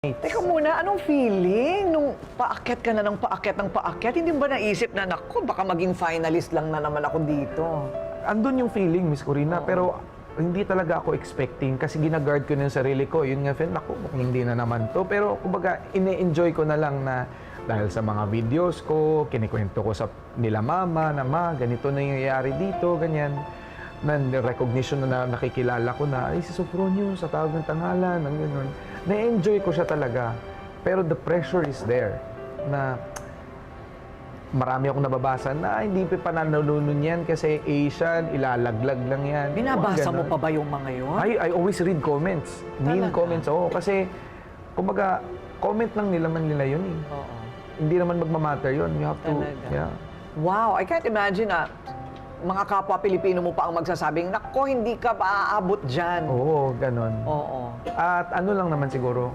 Teka muna, anong feeling nung paakyat ka na ng paakyat ng paakyat? Hindi mo ba naisip na, naku, baka maging finalist lang na naman ako dito? Andun yung feeling, Miss Corina, pero hindi talaga ako expecting kasi ginaguard ko na yung sarili ko. Yun nga, naku, mukhang hindi na naman to. Pero kumbaga, ine-enjoy ko na lang na dahil sa mga videos ko, kinikwento ko sa nila mama na ganito na yung nangyayari dito, ganyan. Na recognition na nakikilala ko na, ay, si Sofronio, sa tawag ng tangalan, ng gano'n. Na-enjoy ko siya talaga. Pero the pressure is there na marami akong nababasa na hindi pa nanonood yan kasi Asian, ilalaglag lang yan. Binabasa mo pa ba yung mga yun? I always read comments. Mean comments, oo. Kasi, kumbaga, comment lang nila yun eh. Oo. Hindi naman magmamatter yun. You have to, Talaga? yeah. Wow, I can't imagine na mga kapwa Pilipino mo pa ang magsasabing, nako, hindi ka pa aabot dyan. Oo, ganon. Oo. At ano lang naman siguro,